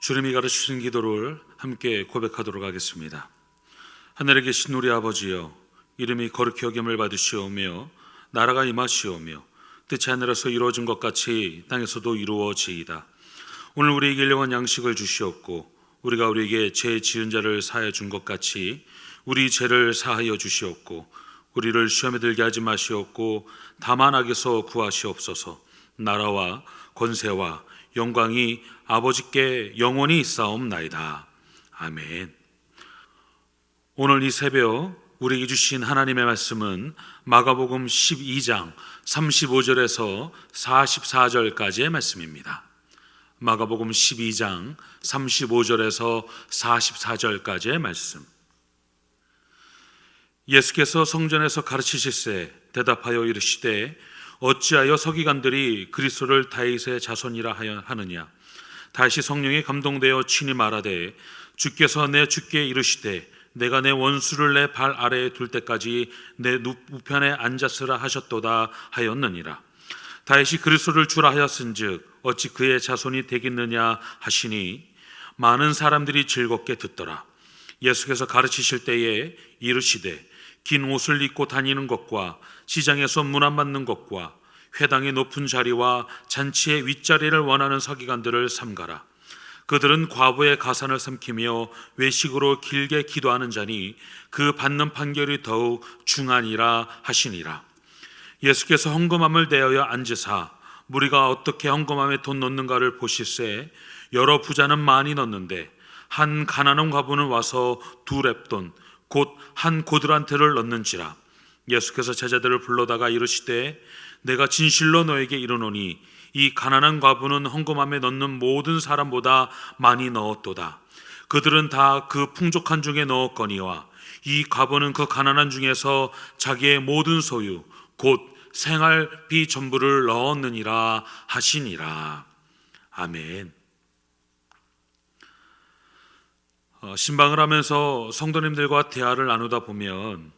주님이 가르치신 기도를 함께 고백하도록 하겠습니다. 하늘에 계신 우리 아버지여, 이름이 거룩히 여김을 받으시오며 나라가 임하시오며 뜻이 하늘에서 이루어진 것 같이 땅에서도 이루어지이다. 오늘 우리에게 일용할 양식을 주시옵고 우리가 우리에게 죄 지은 자를 사하여 준 것 같이 우리 죄를 사하여 주시옵고 우리를 시험에 들게 하지 마시옵고 다만 악에서 구하시옵소서. 나라와 권세와 영광이 아버지께 영원히 있사옵나이다. 아멘. 오늘 이 새벽 우리에게 주신 하나님의 말씀은 마가복음 12장 35절에서 44절까지의 말씀입니다. 마가복음 12장 35절에서 44절까지의 말씀. 예수께서 성전에서 가르치실세 대답하여 이르시되 어찌하여 서기관들이 그리스도를 다윗의 자손이라 하느냐. 다시 성령에 감동되어 친히 말하되 주께서 내 주께 이르시되 내가 내 원수를 내 발 아래에 둘 때까지 내 우편에 앉았으라 하셨도다 하였느니라. 다윗이 그리스도를 주라 하였은즉 어찌 그의 자손이 되겠느냐 하시니 많은 사람들이 즐겁게 듣더라. 예수께서 가르치실 때에 이르시되 긴 옷을 입고 다니는 것과 시장에서 문안 받는 것과 회당의 높은 자리와 잔치의 윗자리를 원하는 서기관들을 삼가라. 그들은 과부의 가산을 삼키며 외식으로 길게 기도하는 자니 그 받는 판결이 더욱 중하니라 하시니라. 예수께서 헌금함을 대하여 앉으사 무리가 어떻게 헌금함에 돈 넣는가를 보실세 여러 부자는 많이 넣는데 한 가난한 과부는 와서 2렙돈 곧 한 고드란트를 넣는지라. 예수께서 제자들을 불러다가 이르시되 내가 진실로 너에게 이르노니 이 가난한 과부는 헌금함에 넣는 모든 사람보다 많이 넣었도다. 그들은 다 그 풍족한 중에 넣었거니와 이 과부는 그 가난한 중에서 자기의 모든 소유 곧 생활비 전부를 넣었느니라 하시니라. 아멘. 신방을 하면서 성도님들과 대화를 나누다 보면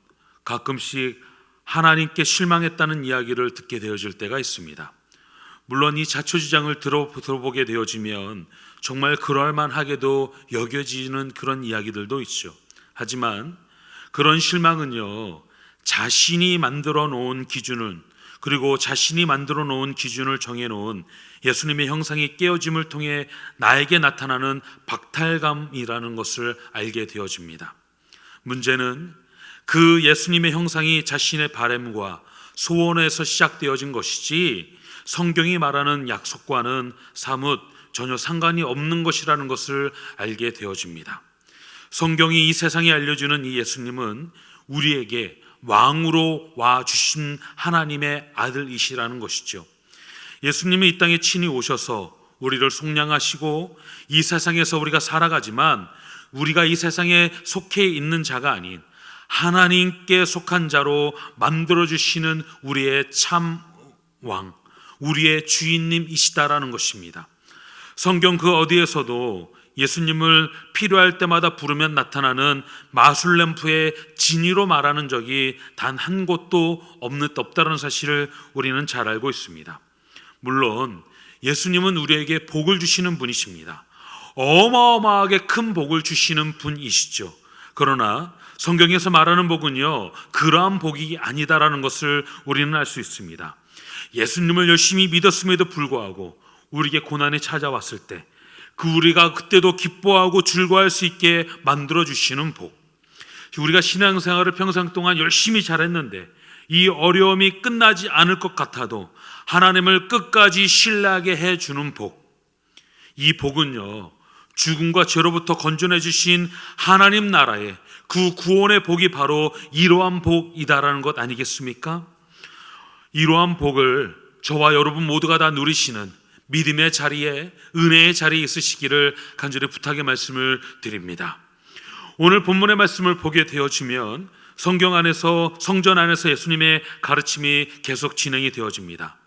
가끔씩 하나님께 실망했다는 이야기를 듣게 되어질 때가 있습니다. 물론 이 자초지장을 들어보게 되어지면 정말 그럴만하게도 여겨지는 그런 이야기들도 있죠. 하지만 그런 실망은요, 자신이 만들어 놓은 기준은, 그리고 자신이 만들어 놓은 기준을 정해놓은 예수님의 형상이 깨어짐을 통해 나에게 나타나는 박탈감이라는 것을 알게 되어집니다. 문제는 그 예수님의 형상이 자신의 바램과 소원에서 시작되어진 것이지 성경이 말하는 약속과는 사뭇 전혀 상관이 없는 것이라는 것을 알게 되어집니다. 성경이 이 세상에 알려주는 이 예수님은 우리에게 왕으로 와주신 하나님의 아들이시라는 것이죠. 예수님이 이 땅에 친히 오셔서 우리를 속량하시고 이 세상에서 우리가 살아가지만 우리가 이 세상에 속해 있는 자가 아닌 하나님께 속한 자로 만들어주시는 우리의 참 왕, 우리의 주인님이시다라는 것입니다. 성경 그 어디에서도 예수님을 필요할 때마다 부르면 나타나는 마술램프의 진위로 말하는 적이 단 한 곳도 없다는 사실을 우리는 잘 알고 있습니다. 물론 예수님은 우리에게 복을 주시는 분이십니다. 어마어마하게 큰 복을 주시는 분이시죠. 그러나 성경에서 말하는 복은요, 그러한 복이 아니다라는 것을 우리는 알 수 있습니다. 예수님을 열심히 믿었음에도 불구하고 우리에게 고난이 찾아왔을 때 그 우리가 그때도 기뻐하고 즐거워할 수 있게 만들어주시는 복, 우리가 신앙생활을 평생 동안 열심히 잘했는데 이 어려움이 끝나지 않을 것 같아도 하나님을 끝까지 신뢰하게 해주는 복, 이 복은요, 죽음과 죄로부터 건져내 주신 하나님 나라의 그 구원의 복이 바로 이러한 복이다라는 것 아니겠습니까? 이러한 복을 저와 여러분 모두가 다 누리시는 믿음의 자리에, 은혜의 자리에 있으시기를 간절히 부탁의 말씀을 드립니다. 오늘 본문의 말씀을 보게 되어지면 성경 안에서, 성전 안에서 예수님의 가르침이 계속 진행이 되어집니다.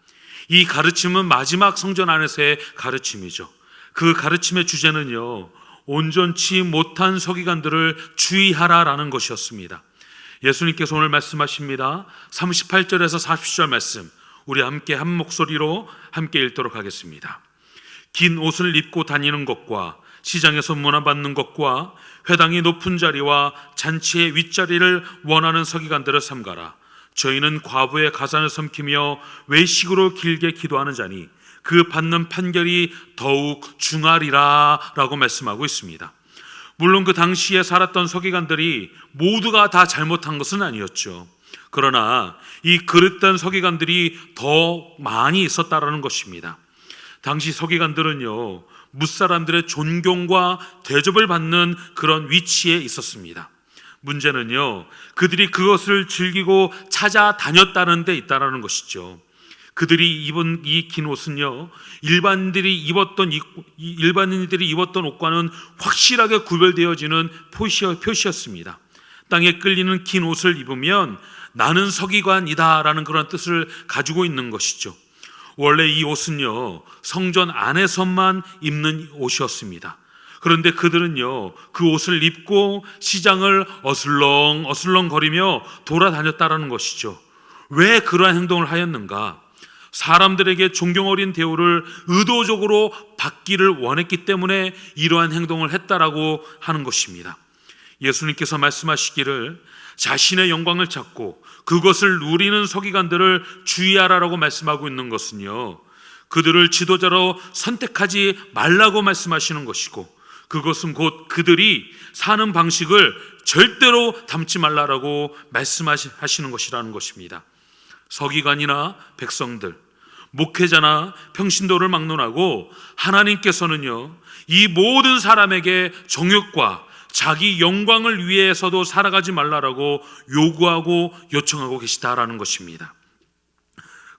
이 가르침은 마지막 성전 안에서의 가르침이죠. 그 가르침의 주제는요, 온전치 못한 서기관들을 주의하라라는 것이었습니다. 예수님께서 오늘 말씀하십니다. 38절에서 40절 말씀, 우리 함께 한 목소리로 함께 읽도록 하겠습니다. 긴 옷을 입고 다니는 것과 시장에서 문안받는 것과 회당의 높은 자리와 잔치의 윗자리를 원하는 서기관들을 삼가라. 저희는 과부의 가산을 삼키며 외식으로 길게 기도하는 자니 그 받는 판결이 더욱 중하리라 라고 말씀하고 있습니다. 물론 그 당시에 살았던 서기관들이 모두가 다 잘못한 것은 아니었죠. 그러나 이 그릇된 서기관들이 더 많이 있었다라는 것입니다. 당시 서기관들은요, 뭇사람들의 존경과 대접을 받는 그런 위치에 있었습니다. 문제는요, 그들이 그것을 즐기고 찾아다녔다는 데 있다는 것이죠. 그들이 입은 이 긴 옷은요, 일반인들이 입었던 옷과는 확실하게 구별되어지는 표시였습니다. 땅에 끌리는 긴 옷을 입으면 나는 서기관이다라는 그런 뜻을 가지고 있는 것이죠. 원래 이 옷은요, 성전 안에서만 입는 옷이었습니다. 그런데 그들은요, 그 옷을 입고 시장을 어슬렁 거리며 돌아다녔다라는 것이죠. 왜 그러한 행동을 하였는가? 사람들에게 존경 어린 대우를 의도적으로 받기를 원했기 때문에 이러한 행동을 했다라고 하는 것입니다. 예수님께서 말씀하시기를 자신의 영광을 찾고 그것을 누리는 서기관들을 주의하라라고 말씀하고 있는 것은요, 그들을 지도자로 선택하지 말라고 말씀하시는 것이고, 그것은 곧 그들이 사는 방식을 절대로 담지 말라라고 말씀하시는 것이라는 것입니다. 서기관이나 백성들, 목회자나 평신도를 막론하고 하나님께서는요, 이 모든 사람에게 정욕과 자기 영광을 위해서도 살아가지 말라라고 요구하고 요청하고 계시다라는 것입니다.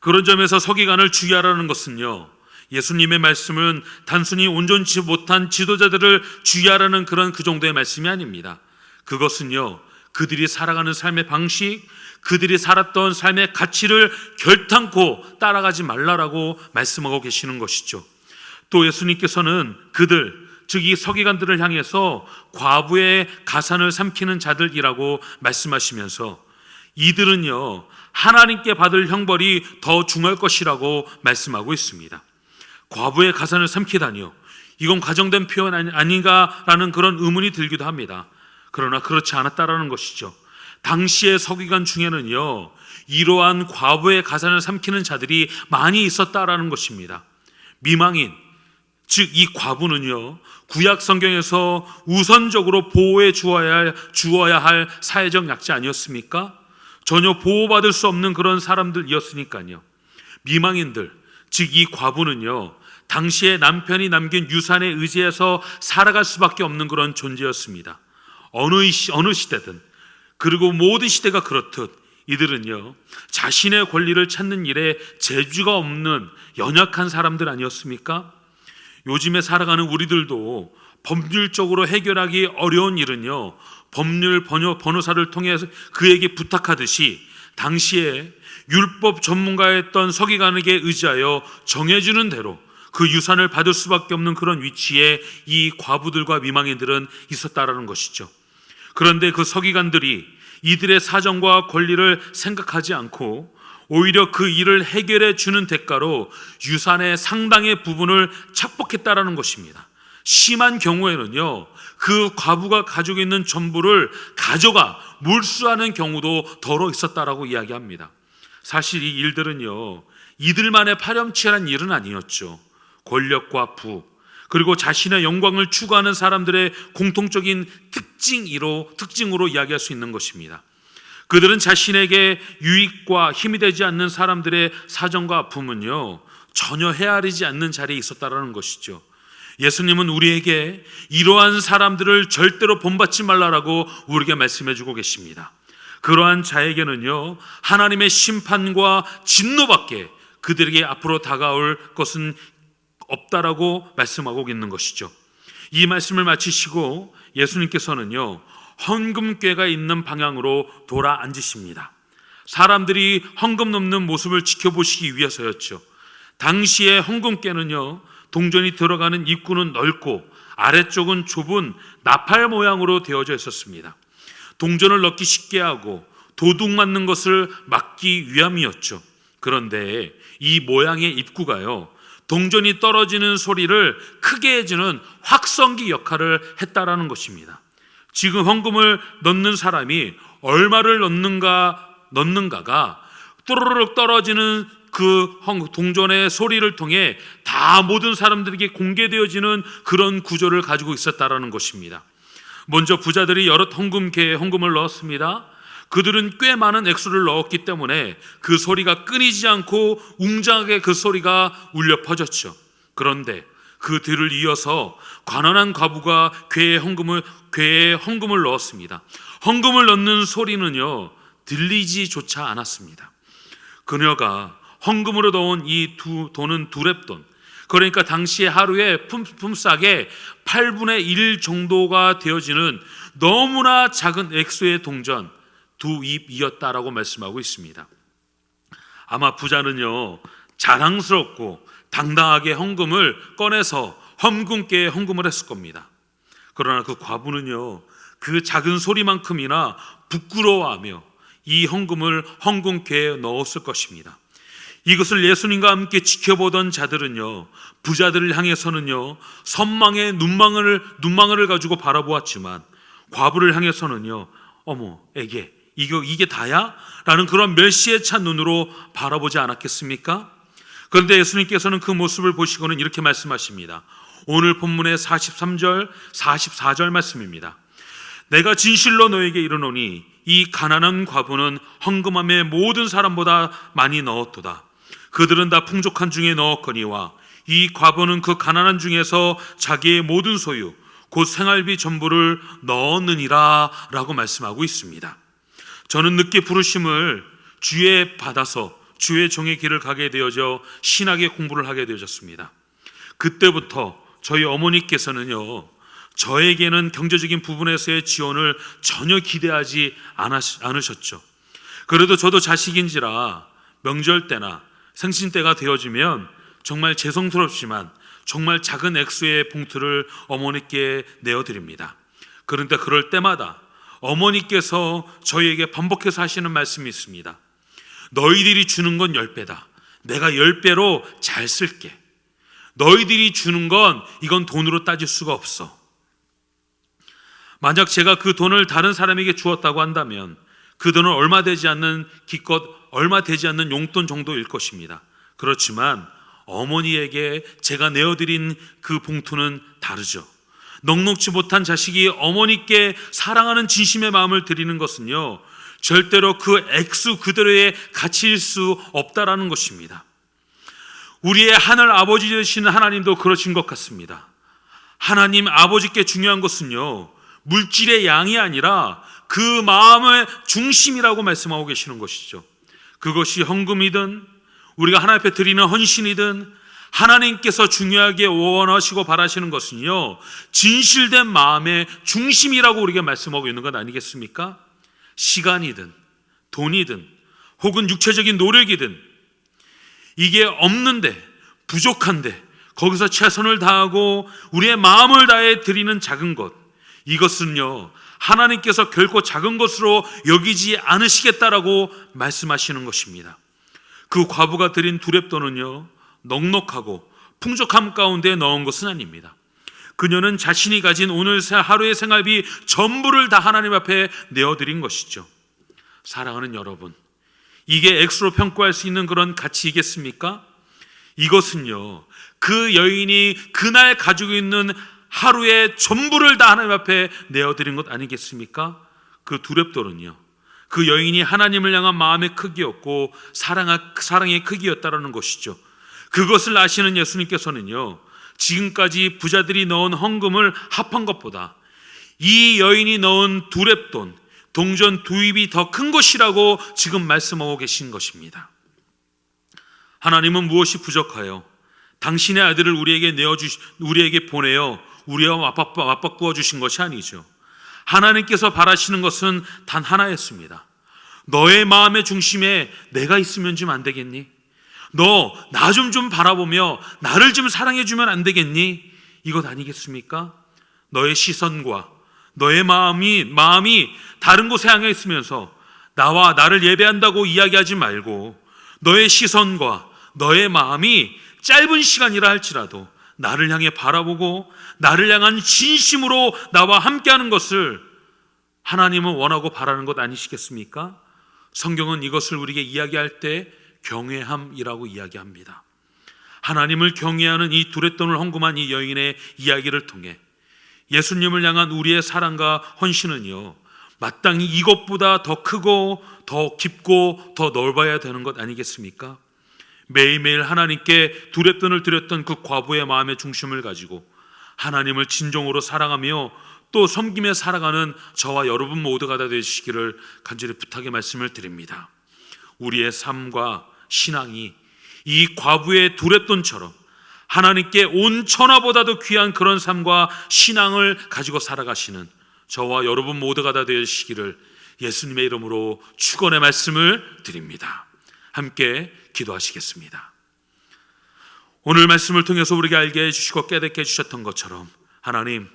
그런 점에서 서기관을 주의하라는 것은요, 예수님의 말씀은 단순히 온전치 못한 지도자들을 주의하라는 그 정도의 말씀이 아닙니다. 그것은요, 그들이 살아가는 삶의 방식, 그들이 살았던 삶의 가치를 결탄코 따라가지 말라라고 말씀하고 계시는 것이죠. 또 예수님께서는 그들, 즉 이 서기관들을 향해서 과부의 가산을 삼키는 자들이라고 말씀하시면서 이들은요, 하나님께 받을 형벌이 더 중할 것이라고 말씀하고 있습니다. 과부의 가산을 삼키다니요, 이건 과정된 표현 아닌가라는 그런 의문이 들기도 합니다. 그러나 그렇지 않았다라는 것이죠. 당시의 서기관 중에는요, 이러한 과부의 가산을 삼키는 자들이 많이 있었다라는 것입니다. 미망인, 즉 이 과부는요, 구약 성경에서 우선적으로 보호해 주어야 할 사회적 약자 아니었습니까? 전혀 보호받을 수 없는 그런 사람들이었으니까요. 미망인들, 즉 이 과부는요, 당시에 남편이 남긴 유산에 의지해서 살아갈 수밖에 없는 그런 존재였습니다. 어느 시대든, 그리고 모든 시대가 그렇듯 이들은요, 자신의 권리를 찾는 일에 재주가 없는 연약한 사람들 아니었습니까? 요즘에 살아가는 우리들도 법률적으로 해결하기 어려운 일은요, 법률 변호사를 통해 그에게 부탁하듯이 당시에 율법 전문가였던 서기관에게 의지하여 정해주는 대로 그 유산을 받을 수밖에 없는 그런 위치에 이 과부들과 미망인들은 있었다라는 것이죠. 그런데 그 서기관들이 이들의 사정과 권리를 생각하지 않고 오히려 그 일을 해결해 주는 대가로 유산의 상당의 부분을 착복했다라는 것입니다. 심한 경우에는요, 그 과부가 가지고 있는 전부를 가져가 몰수하는 경우도 더러 있었다라고 이야기합니다. 사실 이 일들은요, 이들만의 파렴치한 일은 아니었죠. 권력과 부, 그리고 자신의 영광을 추구하는 사람들의 공통적인 특징으로 이야기할 수 있는 것입니다. 그들은 자신에게 유익과 힘이 되지 않는 사람들의 사정과 아픔은요, 전혀 헤아리지 않는 자리에 있었다라는 것이죠. 예수님은 우리에게 이러한 사람들을 절대로 본받지 말라라고 우리에게 말씀해 주고 계십니다. 그러한 자에게는요, 하나님의 심판과 진노밖에 그들에게 앞으로 다가올 것은 없다라고 말씀하고 있는 것이죠. 이 말씀을 마치시고 예수님께서는요, 헌금궤가 있는 방향으로 돌아 앉으십니다. 사람들이 헌금 넣는 모습을 지켜보시기 위해서였죠. 당시에 헌금궤는요, 동전이 들어가는 입구는 넓고 아래쪽은 좁은 나팔 모양으로 되어져 있었습니다. 동전을 넣기 쉽게 하고 도둑 맞는 것을 막기 위함이었죠. 그런데 이 모양의 입구가요, 동전이 떨어지는 소리를 크게 해주는 확성기 역할을 했다라는 것입니다. 지금 헌금을 넣는 사람이 얼마를 넣는가가 또르륵 떨어지는 그 동전의 소리를 통해 다 모든 사람들에게 공개되어지는 그런 구조를 가지고 있었다라는 것입니다. 먼저 부자들이 여러 헌금계에 헌금을 넣었습니다. 그들은 꽤 많은 액수를 넣었기 때문에 그 소리가 끊이지 않고 웅장하게 그 소리가 울려 퍼졌죠. 그런데 그 뒤를 이어서 가난한 과부가 궤에 헌금을 넣었습니다. 헌금을 넣는 소리는요, 들리지조차 않았습니다. 그녀가 헌금으로 넣은 이 돈은 두렙돈, 그러니까 당시에 하루에 품삯의 8분의 1 정도가 되어지는 너무나 작은 액수의 동전 두 입이었다라고 말씀하고 있습니다. 아마 부자는요, 자랑스럽고 당당하게 헌금을 꺼내서 헌금계에 헌금을 했을 겁니다. 그러나 그 과부는요, 그 작은 소리만큼이나 부끄러워하며 이 헌금을 헌금계에 넣었을 것입니다. 이것을 예수님과 함께 지켜보던 자들은요, 부자들을 향해서는요, 선망의 눈망울을 가지고 바라보았지만 과부를 향해서는요, 어머, 이게 다야? 라는 그런 멸시에 찬 눈으로 바라보지 않았겠습니까? 그런데 예수님께서는 그 모습을 보시고는 이렇게 말씀하십니다. 오늘 본문의 43절, 44절 말씀입니다. 내가 진실로 너에게 이르노니 이 가난한 과부는 헌금함에 모든 사람보다 많이 넣었도다. 그들은 다 풍족한 중에 넣었거니와 이 과부는 그 가난한 중에서 자기의 모든 소유 곧 생활비 전부를 넣었느니라 라고 말씀하고 있습니다. 저는 늦게 부르심을 주에 받아서 주의 종의 길을 가게 되어져 신학의 공부를 하게 되어졌습니다. 그때부터 저희 어머니께서는요, 저에게는 경제적인 부분에서의 지원을 전혀 기대하지 않으셨죠. 그래도 저도 자식인지라 명절 때나 생신 때가 되어지면 정말 죄송스럽지만 정말 작은 액수의 봉투를 어머니께 내어드립니다. 그런데 그럴 때마다 어머니께서 저희에게 반복해서 하시는 말씀이 있습니다. 너희들이 주는 건 10배다. 내가 10배로 잘 쓸게. 너희들이 주는 건 이건 돈으로 따질 수가 없어. 만약 제가 그 돈을 다른 사람에게 주었다고 한다면 그 돈은 얼마 되지 않는 용돈 정도일 것입니다. 그렇지만 어머니에게 제가 내어드린 그 봉투는 다르죠. 넉넉지 못한 자식이 어머니께 사랑하는 진심의 마음을 드리는 것은요, 절대로 그 액수 그대로의 가치일 수 없다라는 것입니다. 우리의 하늘 아버지 되시는 하나님도 그러신 것 같습니다. 하나님 아버지께 중요한 것은요, 물질의 양이 아니라 그 마음의 중심이라고 말씀하고 계시는 것이죠. 그것이 헌금이든 우리가 하나님 앞에 드리는 헌신이든 하나님께서 중요하게 원하시고 바라시는 것은요, 진실된 마음의 중심이라고 우리가 말씀하고 있는 것 아니겠습니까? 시간이든 돈이든 혹은 육체적인 노력이든 이게 없는데 부족한데 거기서 최선을 다하고 우리의 마음을 다해 드리는 작은 것, 이것은요, 하나님께서 결코 작은 것으로 여기지 않으시겠다라고 말씀하시는 것입니다. 그 과부가 드린 두렙돈은요, 넉넉하고 풍족함 가운데 넣은 것은 아닙니다. 그녀는 자신이 가진 오늘 하루의 생활비 전부를 다 하나님 앞에 내어드린 것이죠. 사랑하는 여러분, 이게 액수로 평가할 수 있는 그런 가치이겠습니까? 이것은요, 그 여인이 그날 가지고 있는 하루의 전부를 다 하나님 앞에 내어드린 것 아니겠습니까? 그 두렙돈은요, 그 여인이 하나님을 향한 마음의 크기였고 사랑의 크기였다라는 것이죠. 그것을 아시는 예수님께서는요, 지금까지 부자들이 넣은 헌금을 합한 것보다 이 여인이 넣은 두렙돈, 동전 두 입이 더 큰 것이라고 지금 말씀하고 계신 것입니다. 하나님은 무엇이 부족하여 당신의 아들을 우리에게 보내어 우리와 맞바꾸어 주신 것이 아니죠. 하나님께서 바라시는 것은 단 하나였습니다. 너의 마음의 중심에 내가 있으면 좀 안 되겠니? 너 나 좀 바라보며 나를 좀 사랑해 주면 안 되겠니? 이것 아니겠습니까? 너의 시선과 너의 마음이 다른 곳에 향해 있으면서 나와 나를 예배한다고 이야기하지 말고 너의 시선과 너의 마음이 짧은 시간이라 할지라도 나를 향해 바라보고 나를 향한 진심으로 나와 함께하는 것을 하나님은 원하고 바라는 것 아니시겠습니까? 성경은 이것을 우리에게 이야기할 때 경외함이라고 이야기합니다. 하나님을 경외하는 이 두랫돈을 헌금한 이 여인의 이야기를 통해 예수님을 향한 우리의 사랑과 헌신은요, 마땅히 이것보다 더 크고 더 깊고 더 넓어야 되는 것 아니겠습니까? 매일매일 하나님께 두랫돈을 드렸던 그 과부의 마음의 중심을 가지고 하나님을 진정으로 사랑하며 또 섬김에 살아가는 저와 여러분 모두가 다 되시기를 간절히 부탁의 말씀을 드립니다. 우리의 삶과 신앙이 이 과부의 두랫돈처럼 하나님께 온 천하보다도 귀한 그런 삶과 신앙을 가지고 살아가시는 저와 여러분 모두가 다 되시기를 예수님의 이름으로 축원의 말씀을 드립니다. 함께 기도하시겠습니다. 오늘 말씀을 통해서 우리에게 알게 해주시고 깨닫게 해주셨던 것처럼 하나님,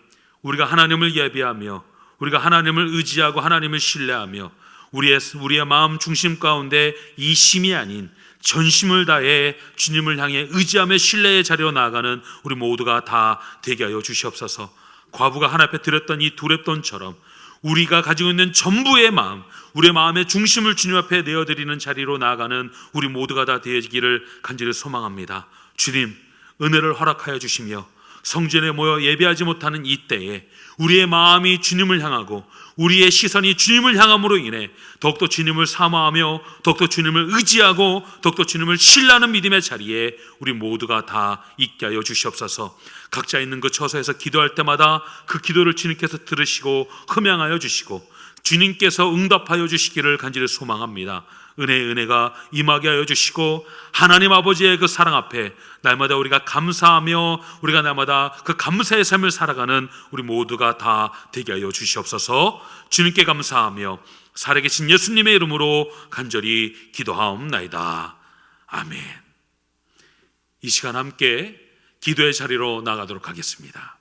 우리가 하나님을 예배하며 우리가 하나님을 의지하고 하나님을 신뢰하며 우리의 마음 중심 가운데 이심이 아닌 전심을 다해 주님을 향해 의지하며 신뢰의 자리로 나아가는 우리 모두가 다 되게 하여 주시옵소서. 과부가 하나님 앞에 드렸던 이 두랫돈처럼 우리가 가지고 있는 전부의 마음, 우리의 마음의 중심을 주님 앞에 내어드리는 자리로 나아가는 우리 모두가 다 되기를 간절히 소망합니다. 주님, 은혜를 허락하여 주시며 성전에 모여 예배하지 못하는 이 때에 우리의 마음이 주님을 향하고 우리의 시선이 주님을 향함으로 인해 더욱더 주님을 사모하며 더욱더 주님을 의지하고 더욱더 주님을 신뢰하는 믿음의 자리에 우리 모두가 다 있게 하여 주시옵소서. 각자 있는 그 처소에서 기도할 때마다 그 기도를 주님께서 들으시고 흠양하여 주시고 주님께서 응답하여 주시기를 간절히 소망합니다. 은혜가 임하게 하여 주시고 하나님 아버지의 그 사랑 앞에 날마다 우리가 감사하며 우리가 날마다 그 감사의 삶을 살아가는 우리 모두가 다 되게 하여 주시옵소서. 주님께 감사하며 살아계신 예수님의 이름으로 간절히 기도하옵나이다. 아멘. 이 시간 함께 기도의 자리로 나가도록 하겠습니다.